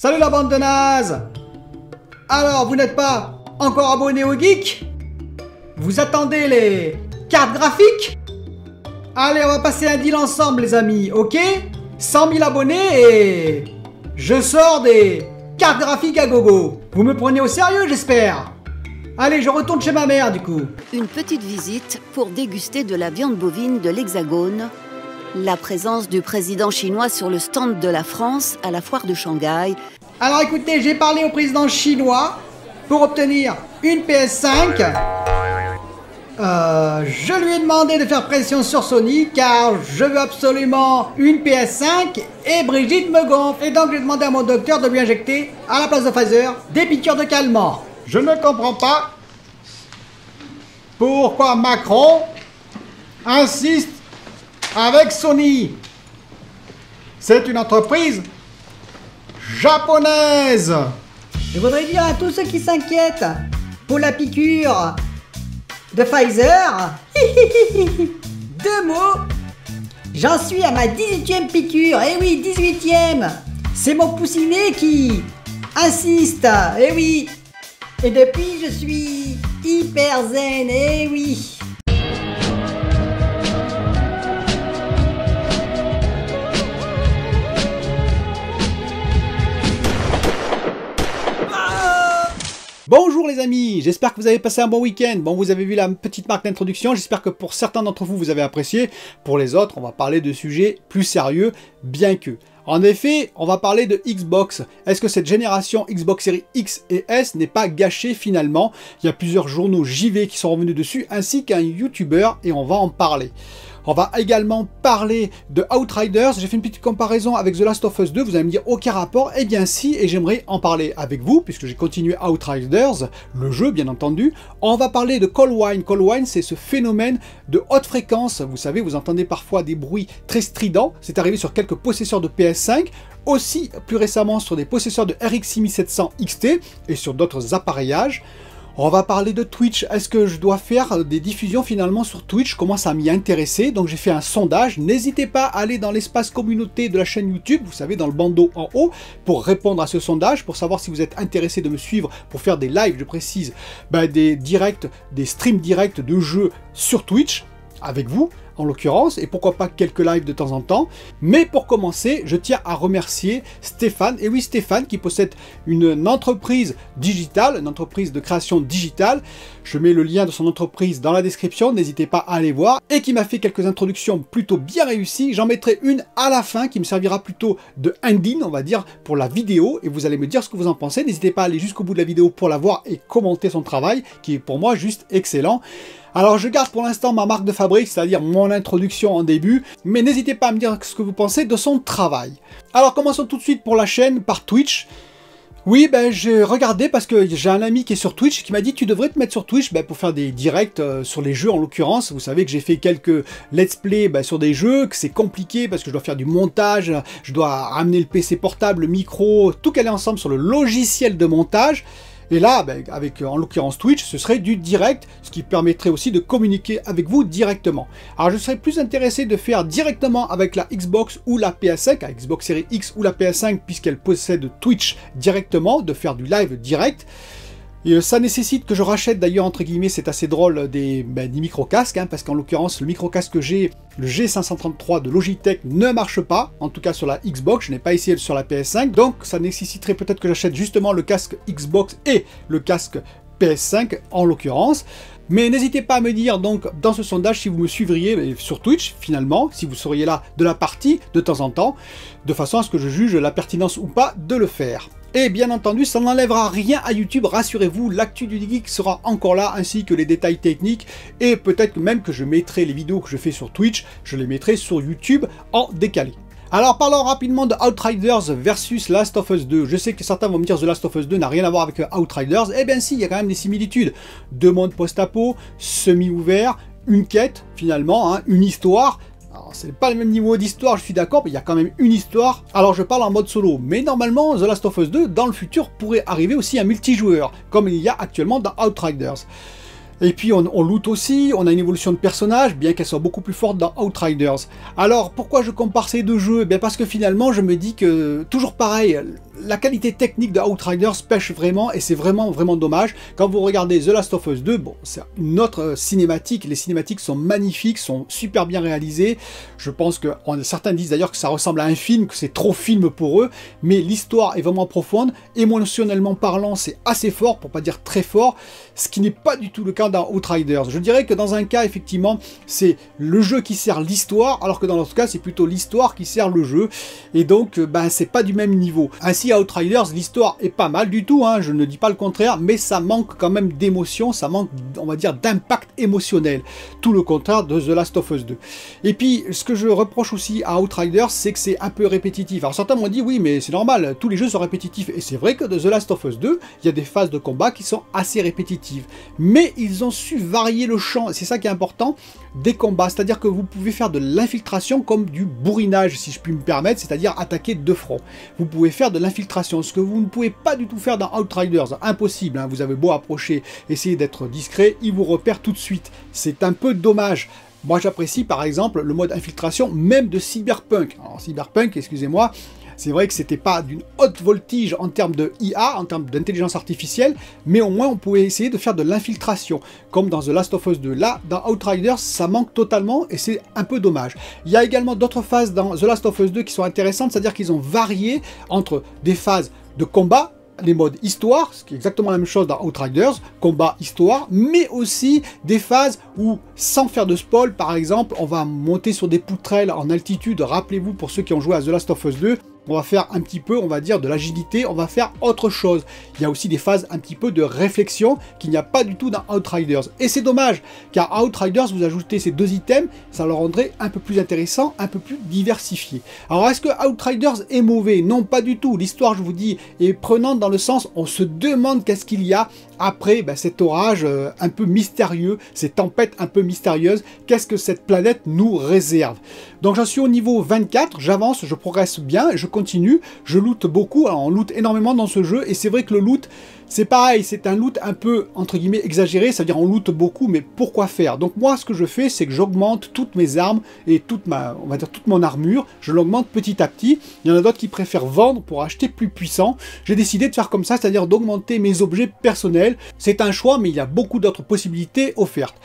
Salut la bande de nazes! Alors, vous n'êtes pas encore abonné au Geek? Vous attendez les cartes graphiques? Allez, on va passer un deal ensemble les amis, ok? 100 000 abonnés et... je sors des cartes graphiques à gogo. Vous me prenez au sérieux, j'espère? Allez, je retourne chez ma mère du coup. Une petite visite pour déguster de la viande bovine de l'Hexagone. La présence du président chinois sur le stand de la France à la foire de Shanghai. Alors écoutez, j'ai parlé au président chinois pour obtenir une PS5. Je lui ai demandé de faire pression sur Sony car je veux absolument une PS5 et Brigitte me gonfle. Et donc j'ai demandé à mon docteur de lui injecter, à la place de Pfizer, des piqûres de calmant. Je ne comprends pas pourquoi Macron insiste avec Sony. C'est une entreprise japonaise. Je voudrais dire à tous ceux qui s'inquiètent pour la piqûre de Pfizer, deux mots, j'en suis à ma 18e piqûre, eh oui, 18e, c'est mon poussinet qui insiste, eh oui, et depuis je suis hyper zen, eh oui. Bonjour les amis, j'espère que vous avez passé un bon week-end. Bon, vous avez vu la petite marque d'introduction, j'espère que pour certains d'entre vous, vous avez apprécié. Pour les autres, on va parler de sujets plus sérieux, bien que. En effet, on va parler de Xbox. Est-ce que cette génération Xbox Series X et S n'est pas gâchée finalement? Il y a plusieurs journaux JV qui sont revenus dessus, ainsi qu'un YouTuber, et on va en parler. On va également parler de Outriders. J'ai fait une petite comparaison avec The Last of Us 2. Vous allez me dire aucun rapport. Eh bien si, et j'aimerais en parler avec vous, puisque j'ai continué Outriders, le jeu bien entendu. On va parler de Call Wine. Call Wine, c'est ce phénomène de haute fréquence. Vous savez, vous entendez parfois des bruits très stridents. C'est arrivé sur quelques possesseurs de PS5. Aussi, plus récemment, sur des possesseurs de RX 6700 XT et sur d'autres appareillages. On va parler de Twitch. Est-ce que je dois faire des diffusions finalement sur Twitch? Je commence à m'y intéresser. Donc j'ai fait un sondage. N'hésitez pas à aller dans l'espace communauté de la chaîne YouTube, vous savez, dans le bandeau en haut, pour répondre à ce sondage, pour savoir si vous êtes intéressé de me suivre pour faire des lives, je précise, des directs, des streams directs de jeux sur Twitch, avec vous, en l'occurrence, et pourquoi pas quelques lives de temps en temps. Mais pour commencer, je tiens à remercier Stéphane, et oui Stéphane, qui possède une entreprise digitale, une entreprise de création digitale. Je mets le lien de son entreprise dans la description, n'hésitez pas à aller voir, et qui m'a fait quelques introductions plutôt bien réussies. J'en mettrai une à la fin, qui me servira plutôt de ending, on va dire, pour la vidéo, et vous allez me dire ce que vous en pensez. N'hésitez pas à aller jusqu'au bout de la vidéo pour la voir et commenter son travail, qui est pour moi juste excellent. Alors je garde pour l'instant ma marque de fabrique, c'est-à-dire mon introduction en début, mais n'hésitez pas à me dire ce que vous pensez de son travail. Alors commençons tout de suite pour la chaîne par Twitch. Oui, j'ai regardé parce que j'ai un ami qui est sur Twitch qui m'a dit tu devrais te mettre sur Twitch pour faire des directs sur les jeux en l'occurrence. Vous savez que j'ai fait quelques let's play sur des jeux, que c'est compliqué parce que je dois faire du montage, je dois ramener le PC portable, le micro, tout caler ensemble sur le logiciel de montage. Et là, avec en l'occurrence Twitch, ce serait du direct, ce qui permettrait aussi de communiquer avec vous directement. Alors je serais plus intéressé de faire directement avec la Xbox ou la PS5, la Xbox Series X ou la PS5, puisqu'elle possède Twitch directement, de faire du live direct. Et ça nécessite que je rachète d'ailleurs, entre guillemets, c'est assez drôle, des micro-casques, parce qu'en l'occurrence, le micro-casque que j'ai, le G533 de Logitech, ne marche pas, en tout cas sur la Xbox, je n'ai pas essayé sur la PS5, donc ça nécessiterait peut-être que j'achète justement le casque Xbox et le casque PS5 en l'occurrence. Mais n'hésitez pas à me dire donc dans ce sondage si vous me suivriez sur Twitch finalement, si vous seriez là de la partie de temps en temps, de façon à ce que je juge la pertinence ou pas de le faire. Et bien entendu, ça n'enlèvera rien à YouTube, rassurez-vous, l'actu du geek sera encore là, ainsi que les détails techniques, et peut-être même que je mettrai les vidéos que je fais sur Twitch, je les mettrai sur YouTube en décalé. Alors parlons rapidement de Outriders versus Last of Us 2. Je sais que certains vont me dire The Last of Us 2 n'a rien à voir avec Outriders. Eh bien si, il y a quand même des similitudes. Deux mondes post-apo, semi-ouverts, une quête finalement, une histoire. Alors c'est pas le même niveau d'histoire, je suis d'accord, mais il y a quand même une histoire. Alors je parle en mode solo, mais normalement The Last of Us 2 dans le futur pourrait arriver aussi un multijoueur, comme il y a actuellement dans Outriders. Et puis on loot aussi, on a une évolution de personnage, bien qu'elle soit beaucoup plus forte dans Outriders. Alors pourquoi je compare ces deux jeux? Bien parce que finalement je me dis que, toujours pareil, la qualité technique de Outriders pêche vraiment, et c'est vraiment dommage. Quand vous regardez The Last of Us 2, bon, c'est une autre cinématique, les cinématiques sont magnifiques, sont super bien réalisées. Je pense que certains disent d'ailleurs que ça ressemble à un film, que c'est trop film pour eux, mais l'histoire est vraiment profonde, émotionnellement parlant c'est assez fort, pour pas dire très fort, ce qui n'est pas du tout le cas dans Outriders. Je dirais que dans un cas, effectivement, c'est le jeu qui sert l'histoire, alors que dans l'autre cas, c'est plutôt l'histoire qui sert le jeu, et donc, ben, c'est pas du même niveau. Ainsi, à Outriders, l'histoire est pas mal du tout, hein, je ne dis pas le contraire, mais ça manque quand même d'émotion, ça manque, on va dire, d'impact émotionnel. Tout le contraire de The Last of Us 2. Et puis, ce que je reproche aussi à Outriders, c'est que c'est un peu répétitif. Alors certains m'ont dit, oui, mais c'est normal, tous les jeux sont répétitifs, et c'est vrai que de The Last of Us 2, il y a des phases de combat qui sont assez répétitives. Mais ils ont su varier le champ, c'est ça qui est important, des combats. C'est-à-dire que vous pouvez faire de l'infiltration comme du bourrinage, si je puis me permettre, c'est-à-dire attaquer de front. Vous pouvez faire de l'infiltration, ce que vous ne pouvez pas du tout faire dans Outriders. Impossible, hein. Vous avez beau approcher, essayer d'être discret, ils vous repèrent tout de suite. C'est un peu dommage. Moi j'apprécie par exemple le mode infiltration même de Cyberpunk. Alors Cyberpunk, excusez-moi, c'est vrai que c'était pas d'une haute voltige en termes de IA, en termes d'intelligence artificielle, mais au moins on pouvait essayer de faire de l'infiltration, comme dans The Last of Us 2. Là, dans Outriders, ça manque totalement et c'est un peu dommage. Il y a également d'autres phases dans The Last of Us 2 qui sont intéressantes, c'est-à-dire qu'ils ont varié entre des phases de combat, les modes histoire, ce qui est exactement la même chose dans Outriders, combat, histoire, mais aussi des phases où, sans faire de spoil, par exemple, on va monter sur des poutrelles en altitude. Rappelez-vous, pour ceux qui ont joué à The Last of Us 2, on va faire un petit peu, on va dire, de l'agilité, on va faire autre chose. Il y a aussi des phases un petit peu de réflexion qu'il n'y a pas du tout dans Outriders. Et c'est dommage, car à Outriders, vous ajoutez ces deux items, ça le rendrait un peu plus intéressant, un peu plus diversifié. Alors, est-ce que Outriders est mauvais? Non, pas du tout. L'histoire, je vous dis, est prenante dans le sens, on se demande qu'est-ce qu'il y a après cet orage un peu mystérieux, ces tempêtes un peu mystérieuses, qu'est-ce que cette planète nous réserve? Donc j'en suis au niveau 24, j'avance, je progresse bien, je continue, je loot beaucoup, alors on loot énormément dans ce jeu, et c'est vrai que le loot, c'est pareil, c'est un loot un peu, entre guillemets, exagéré, c'est-à-dire on loot beaucoup, mais pourquoi faire? Donc moi, ce que je fais, c'est que j'augmente toutes mes armes et toute mon armure, je l'augmente petit à petit. Il y en a d'autres qui préfèrent vendre pour acheter plus puissant. J'ai décidé de faire comme ça, c'est-à-dire d'augmenter mes objets personnels. C'est un choix, mais il y a beaucoup d'autres possibilités offertes.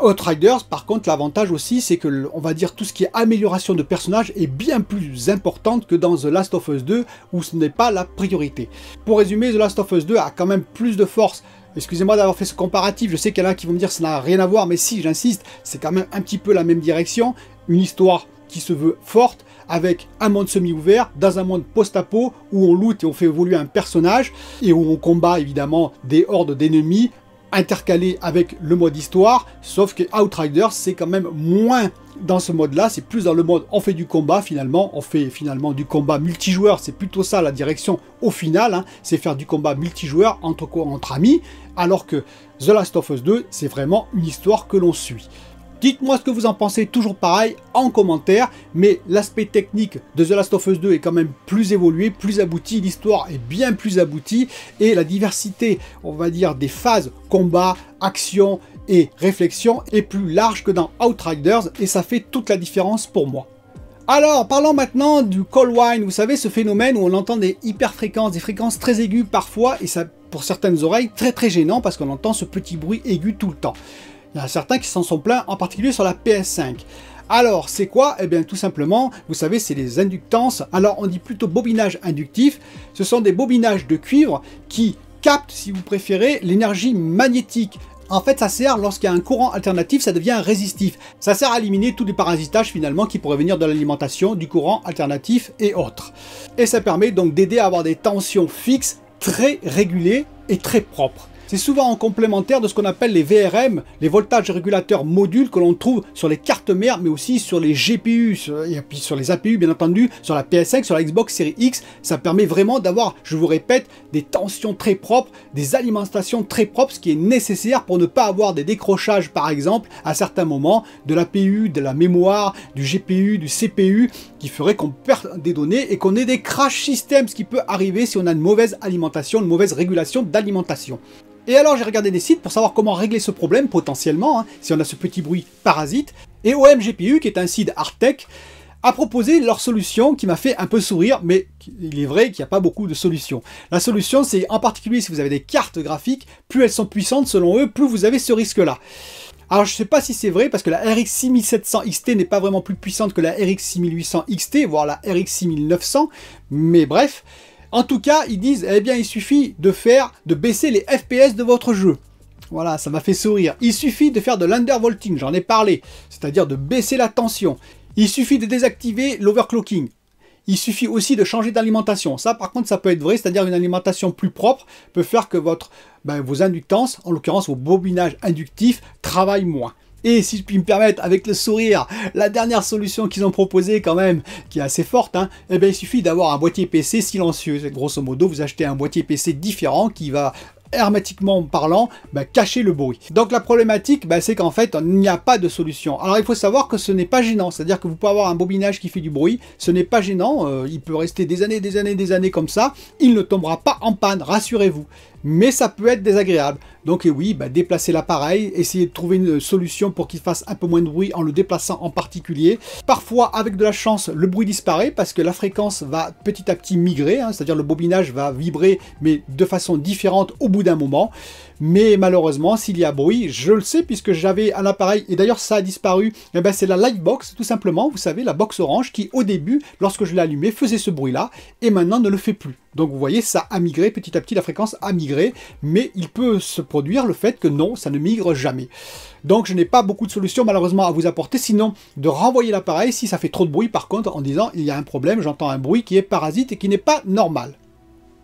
Outriders, par contre, l'avantage aussi, c'est que, on va dire, tout ce qui est amélioration de personnages est bien plus importante que dans The Last of Us 2, où ce n'est pas la priorité. Pour résumer, The Last of Us 2 a quand même plus de force. Excusez-moi d'avoir fait ce comparatif, je sais qu'il y en a qui vont me dire que ça n'a rien à voir, mais si, j'insiste, c'est quand même un petit peu la même direction. Une histoire qui se veut forte, avec un monde semi-ouvert, dans un monde post-apo, où on loot et on fait évoluer un personnage, et où on combat évidemment des hordes d'ennemis, intercalé avec le mode histoire, sauf que Outriders c'est quand même moins dans ce mode là, c'est plus dans le mode on fait du combat finalement, on fait finalement du combat multijoueur, c'est plutôt ça la direction au final, hein, c'est faire du combat multijoueur entre amis, alors que The Last of Us 2 c'est vraiment une histoire que l'on suit. Dites-moi ce que vous en pensez, toujours pareil, en commentaire, mais l'aspect technique de The Last of Us 2 est quand même plus évolué, plus abouti, l'histoire est bien plus aboutie, et la diversité, on va dire, des phases combat, action et réflexion est plus large que dans Outriders, et ça fait toute la différence pour moi. Alors, parlons maintenant du call whine, vous savez, ce phénomène où on entend des hyperfréquences, des fréquences très aiguës parfois, et ça, pour certaines oreilles, très gênant, parce qu'on entend ce petit bruit aigu tout le temps. Il y en a certains qui s'en sont plaints, en particulier sur la PS5. Alors, c'est quoi? Eh bien, tout simplement, vous savez, c'est les inductances. Alors, on dit plutôt bobinage inductif. Ce sont des bobinages de cuivre qui captent, si vous préférez, l'énergie magnétique. En fait, ça sert, lorsqu'il y a un courant alternatif, ça devient résistif. Ça sert à éliminer tous les parasitages, finalement, qui pourraient venir de l'alimentation, du courant alternatif et autres. Et ça permet donc d'aider à avoir des tensions fixes, très régulées et très propres. C'est souvent en complémentaire de ce qu'on appelle les VRM, les voltages régulateurs modules que l'on trouve sur les cartes mères, mais aussi sur les GPU, et puis sur les APU bien entendu, sur la PS5, sur la Xbox Series X. Ça permet vraiment d'avoir, je vous répète, des tensions très propres, des alimentations très propres, ce qui est nécessaire pour ne pas avoir des décrochages par exemple à certains moments de l'APU, de la mémoire, du GPU, du CPU, qui ferait qu'on perd des données et qu'on ait des crash systems, ce qui peut arriver si on a une mauvaise alimentation, une mauvaise régulation d'alimentation. Et alors j'ai regardé des sites pour savoir comment régler ce problème potentiellement, hein, si on a ce petit bruit parasite. Et OMGPU, qui est un site Artec, a proposé leur solution qui m'a fait un peu sourire, mais il est vrai qu'il n'y a pas beaucoup de solutions. La solution, c'est en particulier si vous avez des cartes graphiques, plus elles sont puissantes selon eux, plus vous avez ce risque-là. Alors je ne sais pas si c'est vrai, parce que la RX 6700 XT n'est pas vraiment plus puissante que la RX 6800 XT, voire la RX 6900, mais bref. En tout cas, ils disent, eh bien il suffit de baisser les FPS de votre jeu. Voilà, ça m'a fait sourire. Il suffit de faire de l'undervolting, j'en ai parlé, c'est-à-dire de baisser la tension. Il suffit de désactiver l'overclocking. Il suffit aussi de changer d'alimentation. Ça, par contre, ça peut être vrai, c'est-à-dire une alimentation plus propre peut faire que vos inductances, en l'occurrence vos bobinages inductifs, travaillent moins. Et si je puis me permettre, avec le sourire, la dernière solution qu'ils ont proposée quand même, qui est assez forte, hein, eh bien, il suffit d'avoir un boîtier PC silencieux. Grosso modo, vous achetez un boîtier PC différent qui va, hermétiquement parlant, cacher le bruit. Donc la problématique, c'est qu'en fait, il n'y a pas de solution. Alors il faut savoir que ce n'est pas gênant, c'est-à-dire que vous pouvez avoir un bobinage qui fait du bruit, ce n'est pas gênant, il peut rester des années comme ça, il ne tombera pas en panne, rassurez-vous. Mais ça peut être désagréable. Donc oui, déplacer l'appareil, essayer de trouver une solution pour qu'il fasse un peu moins de bruit en le déplaçant en particulier. Parfois, avec de la chance, le bruit disparaît parce que la fréquence va petit à petit migrer, hein, c'est-à-dire le bobinage va vibrer, mais de façon différente au bout d'un moment. Mais malheureusement, s'il y a bruit, je le sais puisque j'avais un appareil, et d'ailleurs ça a disparu, c'est la Livebox, tout simplement, vous savez, la box orange qui au début, lorsque je l'ai allumée, faisait ce bruit-là, et maintenant ne le fait plus. Donc vous voyez, ça a migré, petit à petit la fréquence a migré, mais il peut se produire le fait que non, ça ne migre jamais. Donc je n'ai pas beaucoup de solutions malheureusement à vous apporter, sinon de renvoyer l'appareil si ça fait trop de bruit par contre, en disant il y a un problème, j'entends un bruit qui est parasite et qui n'est pas normal.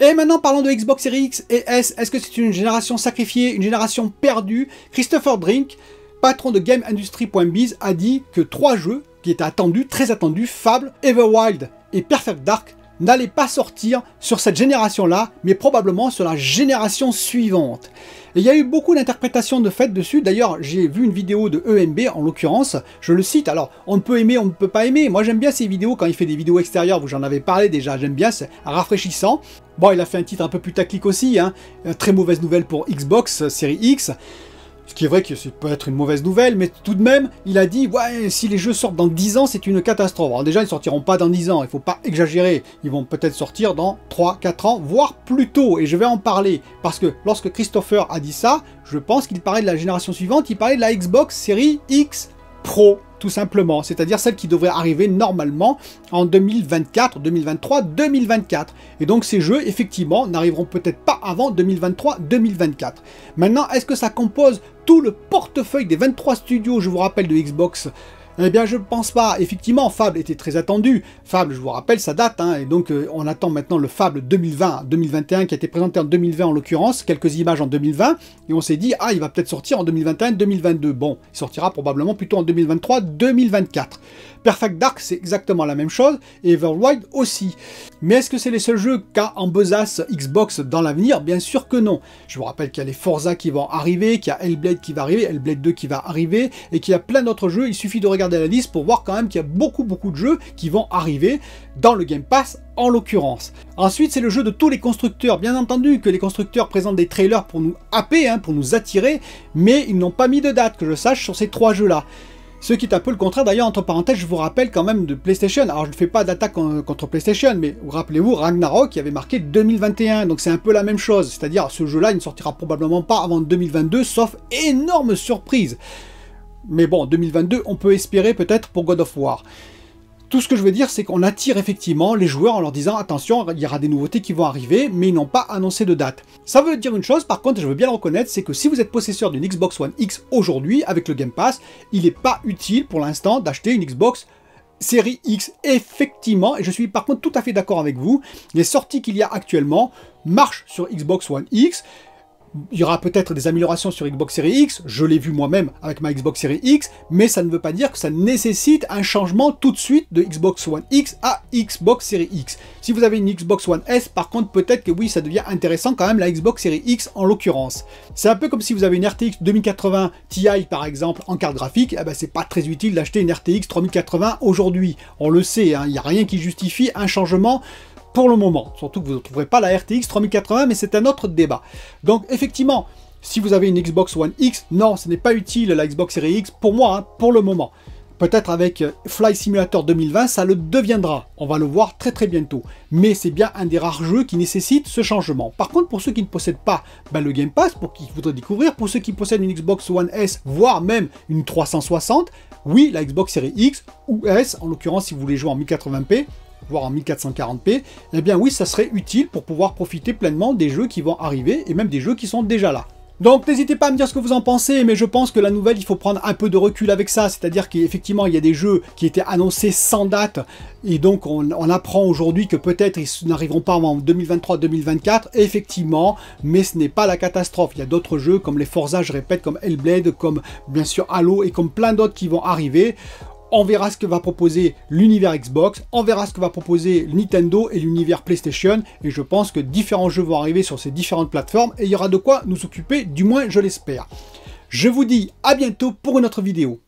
Et maintenant parlons de Xbox Series X et S. Est-ce que c'est une génération sacrifiée, une génération perdue? Christopher Drink, patron de GameIndustry.biz, a dit que 3 jeux qui étaient attendus, très attendus, Fable, Everwild et Perfect Dark, n'allaient pas sortir sur cette génération-là, mais probablement sur la génération suivante. Et il y a eu beaucoup d'interprétations de fait dessus. D'ailleurs, j'ai vu une vidéo de EMB, en l'occurrence, je le cite. Alors, on ne peut aimer, on ne peut pas aimer. Moi, j'aime bien ces vidéos quand il fait des vidéos extérieures, vous j'en avais parlé déjà, j'aime bien, c'est rafraîchissant. Bon, il a fait un titre un peu putaclic aussi, hein. Très mauvaise nouvelle pour Xbox Series X. Ce qui est vrai que ça peut être une mauvaise nouvelle, mais tout de même, il a dit « Ouais, si les jeux sortent dans 10 ans, c'est une catastrophe. » Alors déjà, ils ne sortiront pas dans 10 ans, il ne faut pas exagérer. Ils vont peut-être sortir dans 3-4 ans, voire plus tôt. Et je vais en parler, parce que lorsque Christopher a dit ça, je pense qu'il parlait de la génération suivante, il parlait de la Xbox Series X Pro, tout simplement. C'est-à-dire celle qui devrait arriver normalement en 2024, 2023, 2024. Et donc ces jeux, effectivement, n'arriveront peut-être pas avant 2023, 2024. Maintenant, est-ce que ça compose tout le portefeuille des 23 studios, je vous rappelle, de Xbox? Eh bien, je ne pense pas. Effectivement, Fable était très attendu. Fable, je vous rappelle, ça date, hein, et donc on attend maintenant le Fable 2020-2021 qui a été présenté en 2020 en l'occurrence, quelques images en 2020, et on s'est dit, ah, il va peut-être sortir en 2021-2022. Bon, il sortira probablement plutôt en 2023-2024. Perfect Dark, c'est exactement la même chose, et Everwild aussi. Mais est-ce que c'est les seuls jeux qu'a en besace Xbox dans l'avenir? Bien sûr que non. Je vous rappelle qu'il y a les Forza qui vont arriver, qu'il y a Hellblade qui va arriver, Hellblade 2 qui va arriver, et qu'il y a plein d'autres jeux. Il suffit de regarder la liste pour voir quand même qu'il y a beaucoup de jeux qui vont arriver dans le Game Pass en l'occurrence. Ensuite, c'est le jeu de tous les constructeurs. Bien entendu que les constructeurs présentent des trailers pour nous happer, hein, pour nous attirer, mais ils n'ont pas mis de date, que je sache, sur ces 3 jeux-là. Ce qui est un peu le contraire d'ailleurs, entre parenthèses, je vous rappelle quand même de PlayStation. Alors je ne fais pas d'attaque contre PlayStation, mais rappelez-vous, Ragnarok qui avait marqué 2021, donc c'est un peu la même chose. C'est-à-dire ce jeu-là, il ne sortira probablement pas avant 2022, sauf énorme surprise. Mais bon, 2022, on peut espérer peut-être pour God of War. Tout ce que je veux dire, c'est qu'on attire effectivement les joueurs en leur disant « Attention, il y aura des nouveautés qui vont arriver, mais ils n'ont pas annoncé de date. » Ça veut dire une chose, par contre, je veux bien le reconnaître, c'est que si vous êtes possesseur d'une Xbox One X aujourd'hui, avec le Game Pass, il n'est pas utile pour l'instant d'acheter une Xbox Series X. Effectivement, et je suis par contre tout à fait d'accord avec vous, les sorties qu'il y a actuellement marchent sur Xbox One X. Il y aura peut-être des améliorations sur Xbox Series X, je l'ai vu moi-même avec ma Xbox Series X, mais ça ne veut pas dire que ça nécessite un changement tout de suite de Xbox One X à Xbox Series X. Si vous avez une Xbox One S, par contre, peut-être que oui, ça devient intéressant quand même la Xbox Series X en l'occurrence. C'est un peu comme si vous avez une RTX 2080 Ti par exemple en carte graphique, eh ben, c'est pas très utile d'acheter une RTX 3080 aujourd'hui. On le sait, hein, il n'y a rien qui justifie un changement pour le moment, surtout que vous ne trouverez pas la RTX 3080, mais c'est un autre débat. Donc effectivement, Si vous avez une Xbox One X, non, ce n'est pas utile la Xbox Series X pour moi, hein, pour le moment. Peut-être avec Flight Simulator 2020, ça le deviendra. On va le voir très très bientôt. Mais c'est bien un des rares jeux qui nécessite ce changement. Par contre, pour ceux qui ne possèdent pas le Game Pass, pour qui voudraient découvrir, pour ceux qui possèdent une Xbox One S, voire même une 360, oui, la Xbox Series X ou S, en l'occurrence si vous voulez jouer en 1080p, voire en 1440p, eh bien oui, ça serait utile pour pouvoir profiter pleinement des jeux qui vont arriver et même des jeux qui sont déjà là. Donc n'hésitez pas à me dire ce que vous en pensez, mais je pense que la nouvelle, il faut prendre un peu de recul avec ça, c'est-à-dire qu'effectivement il y a des jeux qui étaient annoncés sans date, et donc on apprend aujourd'hui que peut-être ils n'arriveront pas en 2023-2024, effectivement, mais ce n'est pas la catastrophe. Il y a d'autres jeux comme les Forza, je répète, comme Hellblade, comme bien sûr Halo, et comme plein d'autres qui vont arriver. On verra ce que va proposer l'univers Xbox, on verra ce que va proposer Nintendo et l'univers PlayStation, et je pense que différents jeux vont arriver sur ces différentes plateformes, et il y aura de quoi nous occuper, du moins je l'espère. Je vous dis à bientôt pour une autre vidéo.